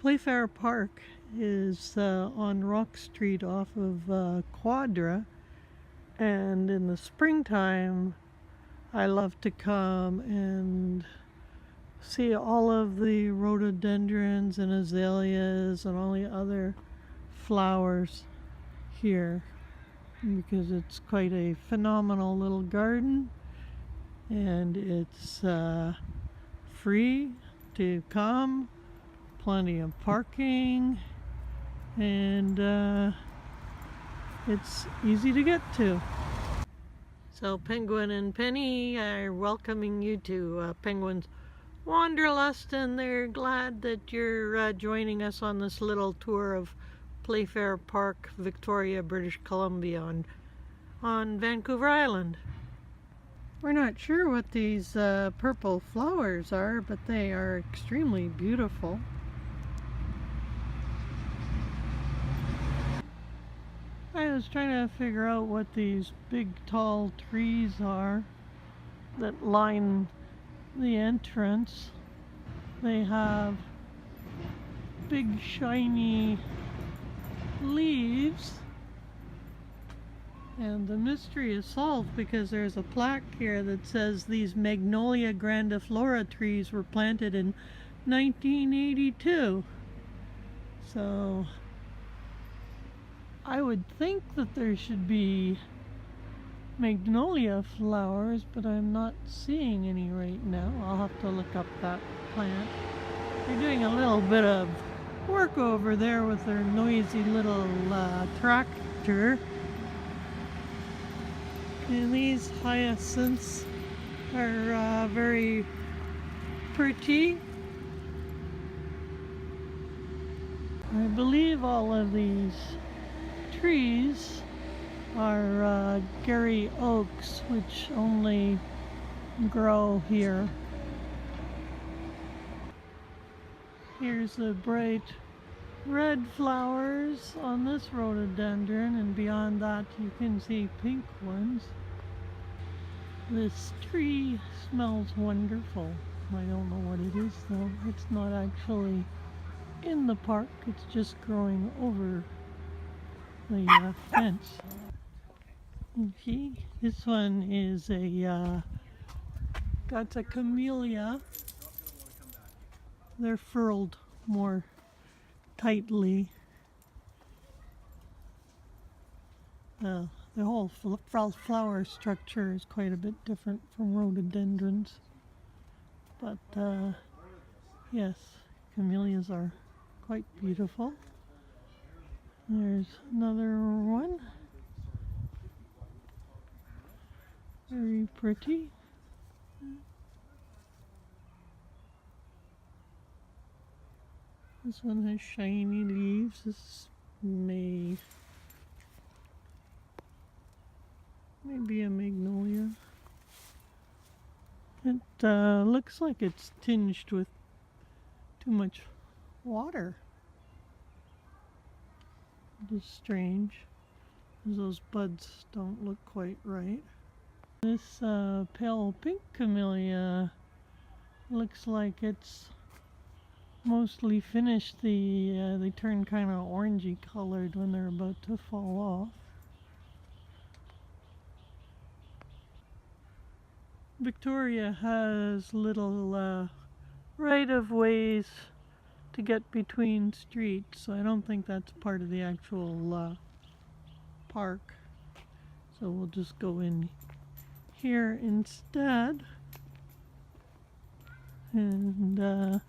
Playfair Park is on Rock Street off of Quadra, and in the springtime I love to come and see all of the rhododendrons and azaleas and all the other flowers here, because it's quite a phenomenal little garden, and it's free to come, plenty of parking, and it's easy to get to. So Penguin and Penny are welcoming you to Penguin's Wanderlust, and they're glad that you're joining us on this little tour of Playfair Park, Victoria, British Columbia on Vancouver Island. We're not sure what these purple flowers are, but they are extremely beautiful. I was trying to figure out what these big tall trees are that line the entrance. They have big shiny leaves, and the mystery is solved because there's a plaque here that says these Magnolia grandiflora trees were planted in 1982. So I would think that there should be magnolia flowers, but I'm not seeing any right now. I'll have to look up that plant. They're doing a little bit of work over there with their noisy little tractor. And these hyacinths are very pretty. I believe all of these trees are Garry Oaks, which only grow here. Here's the bright red flowers on this rhododendron, and beyond that you can see pink ones. This tree smells wonderful. I don't know what it is though. It's not actually in the park, it's just growing over the fence. Okay, this one is got a camellia. They're furled more tightly. The whole flower structure is quite a bit different from rhododendrons, but yes, camellias are quite beautiful. There's another one, very pretty. This one has shiny leaves. This may be a magnolia. It looks like it's tinged with too much water. It is strange, because those buds don't look quite right. This pale pink camellia looks like it's mostly finished. They turn kind of orangey colored when they're about to fall off. Victoria has little right-of-ways to get between streets, so I don't think that's part of the actual park. So we'll just go in here instead, and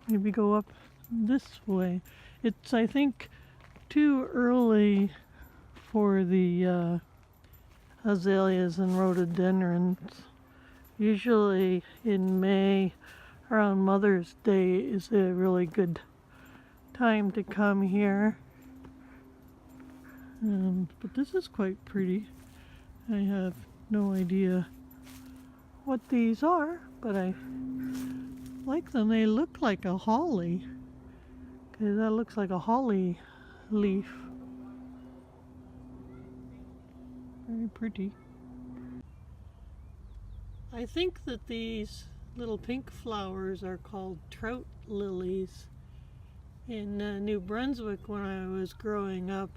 maybe go up this way. It's, I think, too early for the azaleas and rhododendrons. Usually in May, around Mother's Day, is a really good time to come here. But this is quite pretty. I have no idea what these are, but I like them. They look like a holly. Okay, that looks like a holly leaf. Very pretty. I think that these little pink flowers are called trout lilies, In New Brunswick, when I was growing up,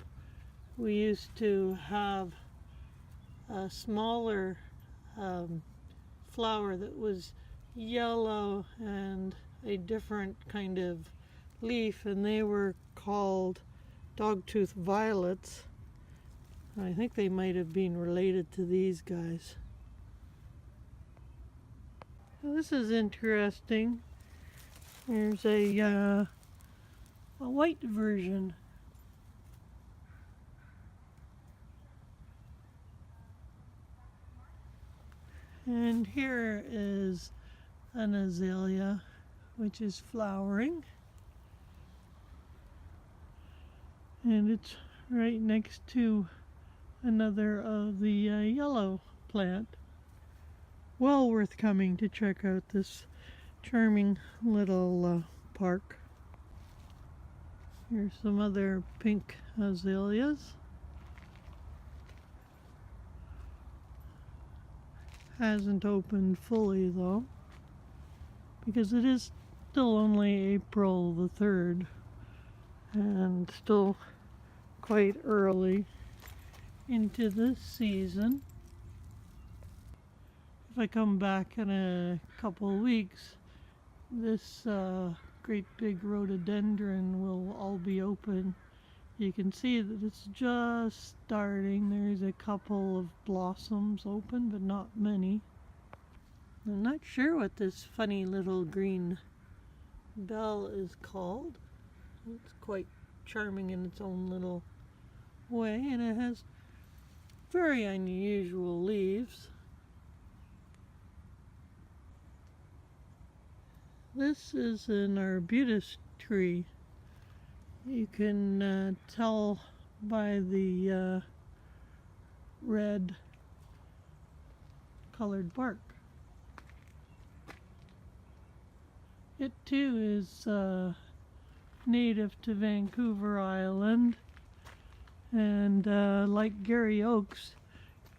we used to have a smaller flower that was yellow and a different kind of leaf, and they were called Dogtooth Violets. I think they might have been related to these guys. Well, this is interesting. There's a white version. And here is an azalea, which is flowering. And it's right next to another of the yellow plant. Well worth coming to check out this charming little park. Here's some other pink azaleas. Hasn't opened fully though, because it is still only April the 3rd and still quite early into the season. If I come back in a couple of weeks, this great big rhododendron will all be open. You can see that it's just starting. There's a couple of blossoms open, but not many. I'm not sure what this funny little green bell is called. It's quite charming in its own little way, and it has very unusual leaves. This is an arbutus tree. You can tell by the red colored bark. It too is native to Vancouver Island, and like Garry Oaks,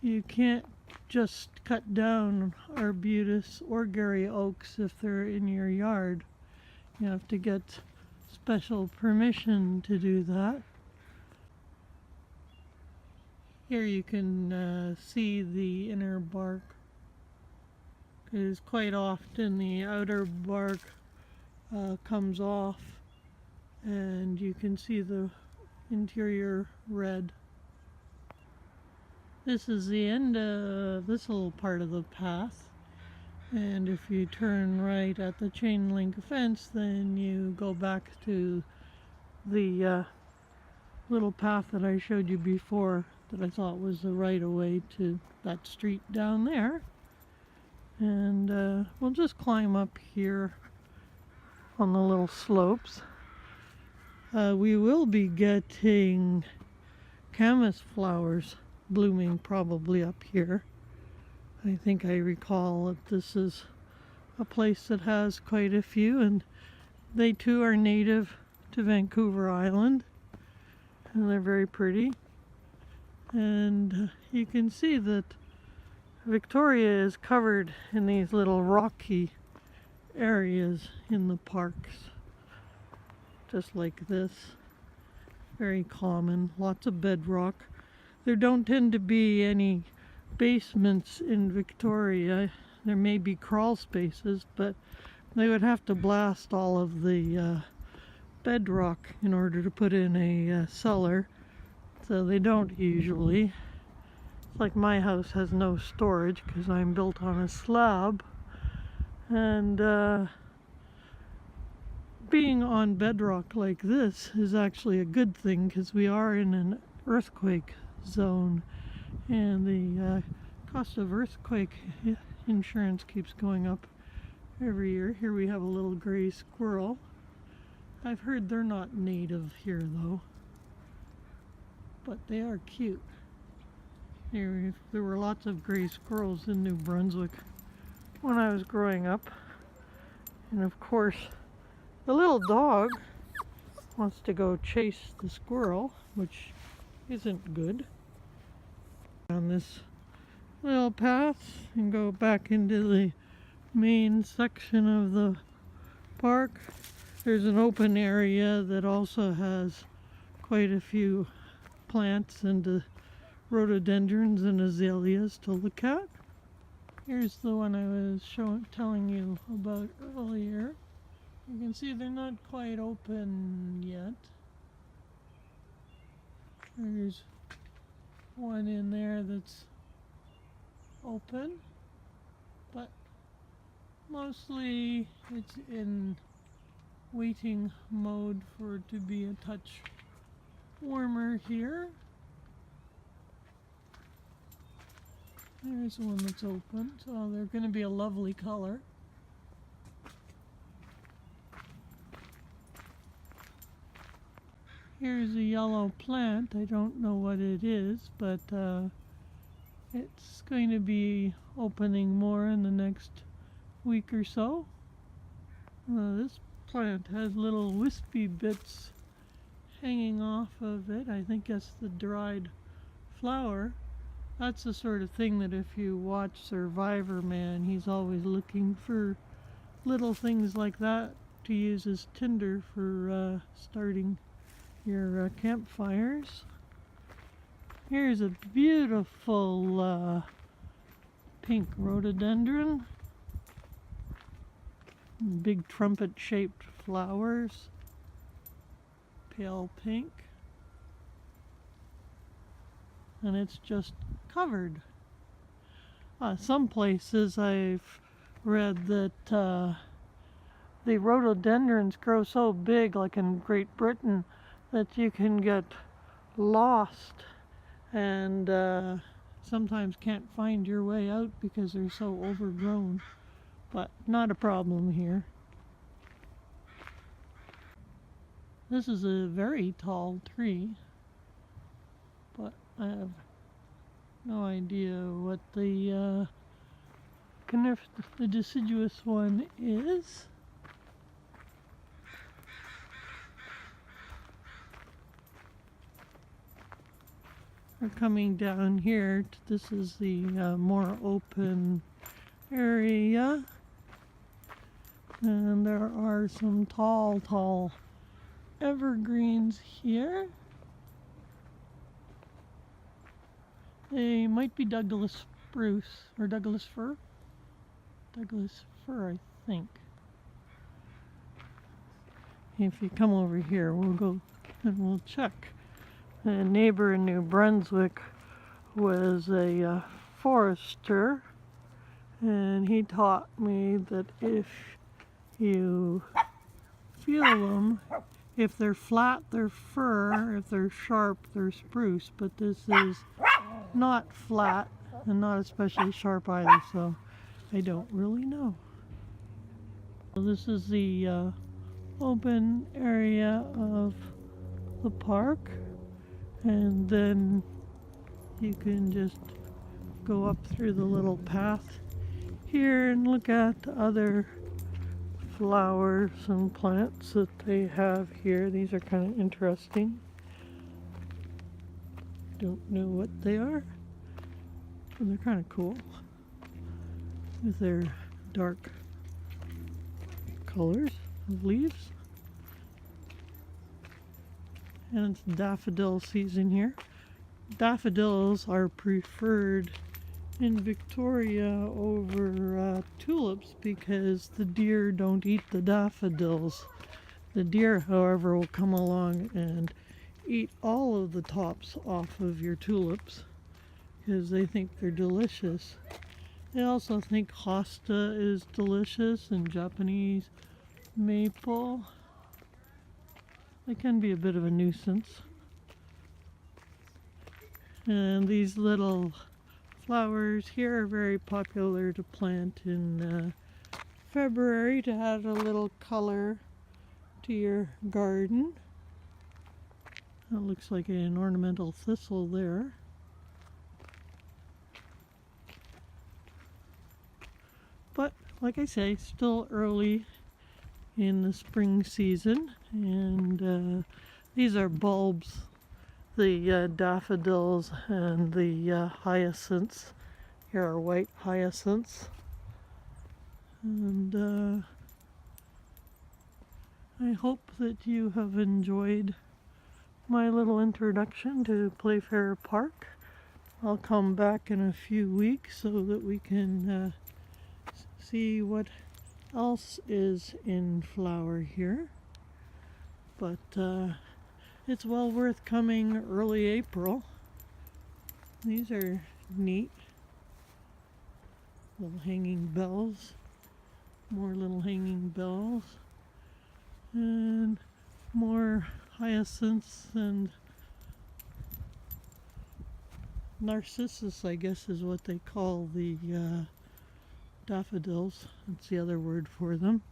you can't just cut down arbutus or Garry Oaks if they're in your yard. You have to get special permission to do that. Here you can see the inner bark, because quite often the outer bark comes off and you can see the interior red. This is the end of this little part of the path, and if you turn right at the chain link fence, then you go back to the little path that I showed you before that I thought was the right of way to that street down there. And we'll just climb up here on the little slopes. We will be getting camas flowers blooming probably up here. I think I recall that this is a place that has quite a few, and they too are native to Vancouver Island, and they're very pretty. And you can see that Victoria is covered in these little rocky areas in the parks, just like this. Very common, lots of bedrock. There don't tend to be any basements in Victoria. There may be crawl spaces, but they would have to blast all of the bedrock in order to put in a cellar, so they don't usually. It's like my house has no storage because I'm built on a slab, and being on bedrock like this is actually a good thing because we are in an earthquake zone, and the cost of earthquake insurance keeps going up every year. Here we have a little gray squirrel. I've heard they're not native here though, but they are cute. There were lots of gray squirrels in New Brunswick when I was growing up, and of course the little dog wants to go chase the squirrel, which isn't good. On this little path and go back into the main section of the park. There's an open area that also has quite a few plants and rhododendrons and azaleas to look at. Here's the one I was telling you about earlier. You can see they're not quite open yet. There's one in there that's open, but mostly it's in waiting mode for it to be a touch warmer here. There's one that's open, so they're going to be a lovely color. Here's a yellow plant. I don't know what it is, but it's going to be opening more in the next week or so. This plant has little wispy bits hanging off of it. I think that's the dried flower. That's the sort of thing that if you watch Survivor Man, he's always looking for little things like that to use as tinder for starting your campfires. Here's a beautiful pink rhododendron. Big trumpet-shaped flowers. Pale pink. And it's just covered. Some places I've read that the rhododendrons grow so big, like in Great Britain, that you can get lost and sometimes can't find your way out because they're so overgrown. But not a problem here. This is a very tall tree, but I have no idea what the deciduous one is. We're coming down here. This is the more open area. And there are some tall evergreens here. They might be Douglas spruce or Douglas fir. Douglas fir, I think. If you come over here, we'll go and we'll check. A neighbor in New Brunswick was a forester, and he taught me that if you feel them, if they're flat, they're fir, if they're sharp, they're spruce, but this is not flat and not especially sharp either, so I don't really know. So this is the open area of the park, and then you can just go up through the little path here and look at other flowers and plants that they have here. These are kind of interesting. Don't know what they are, but they're kind of cool with their dark colors of leaves. And it's daffodil season here. Daffodils are preferred in Victoria over tulips because the deer don't eat the daffodils. The deer, however, will come along and eat all of the tops off of your tulips because they think they're delicious. They also think hosta is delicious and Japanese maple. They can be a bit of a nuisance. And these little flowers here are very popular to plant in February to add a little color to your garden. That looks like an ornamental thistle there. But like I say, still early in the spring season, and these are bulbs, the daffodils and the hyacinths. Here are white hyacinths, and I hope that you have enjoyed my little introduction to Playfair Park. I'll come back in a few weeks so that we can see what else is in flower here. But it's well worth coming early April. These are neat. Little hanging bells. More little hanging bells. And more hyacinths and narcissus, I guess is what they call the daffodils. That's the other word for them.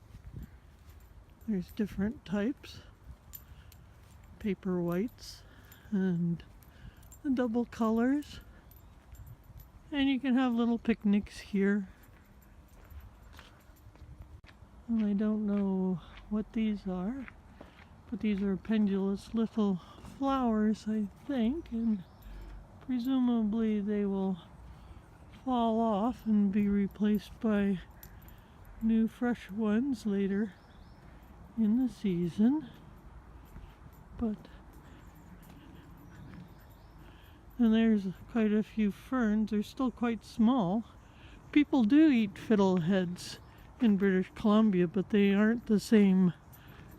There's different types. Paper whites and the double colors. And you can have little picnics here. And I don't know what these are, but these are pendulous little flowers, I think, and presumably they will fall off and be replaced by new fresh ones later in the season. And there's quite a few ferns. They're still quite small. People do eat fiddleheads in British Columbia, but they aren't the same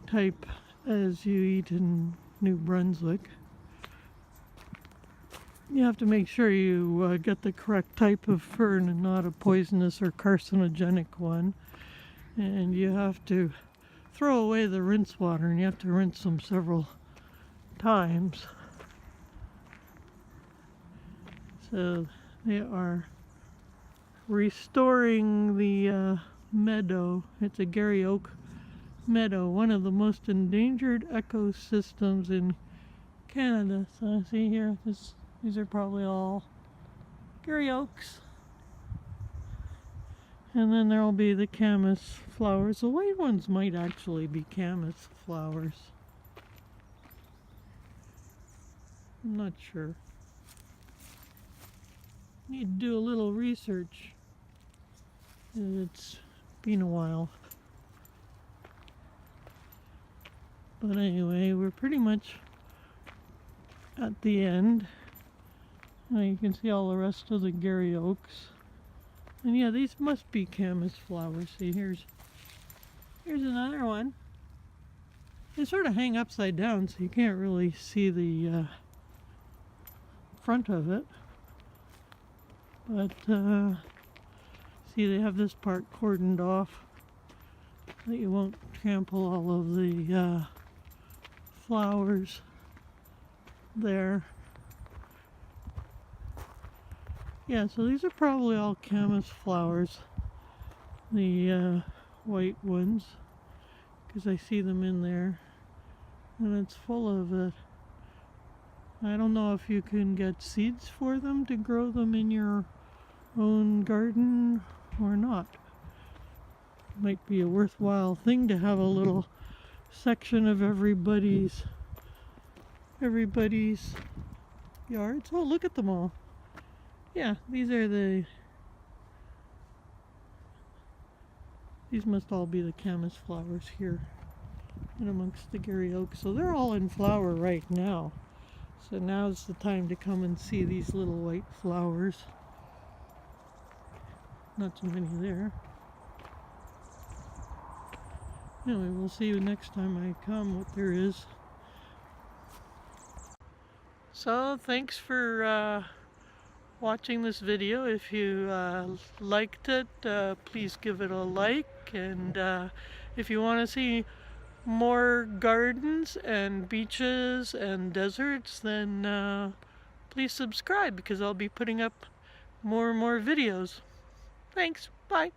type as you eat in New Brunswick. You have to make sure you get the correct type of fern and not a poisonous or carcinogenic one. And you have to throw away the rinse water, and you have to rinse them several times. So they are restoring the meadow. It's a Garry Oak meadow, one of the most endangered ecosystems in Canada. So see here, these are probably all Garry Oaks. And then there will be the Camas flowers. The white ones might actually be Camas flowers. I'm not sure. Need to do a little research. It's been a while. But anyway, we're pretty much at the end. Now you can see all the rest of the Garry Oaks. And yeah, these must be Camas flowers. See, here's another one. They sort of hang upside down, so you can't really see the front of it. But see, they have this part cordoned off so that you won't trample all of the flowers there. Yeah, so these are probably all Camas flowers, the white ones, because I see them in there, and it's full of it. I don't know if you can get seeds for them to grow them in your own garden or not. Might be a worthwhile thing to have a little section of everybody's yards. Oh, look at them all. Yeah, these must all be the Camas flowers here and amongst the Garry Oaks. So they're all in flower right now. So now's the time to come and see these little white flowers. Not so many there. Anyway, we'll see you next time I come, what there is. So thanks for watching this video. If you liked it, please give it a like. And if you want to see more gardens and beaches and deserts, then please subscribe, because I'll be putting up more and more videos. Thanks. Bye.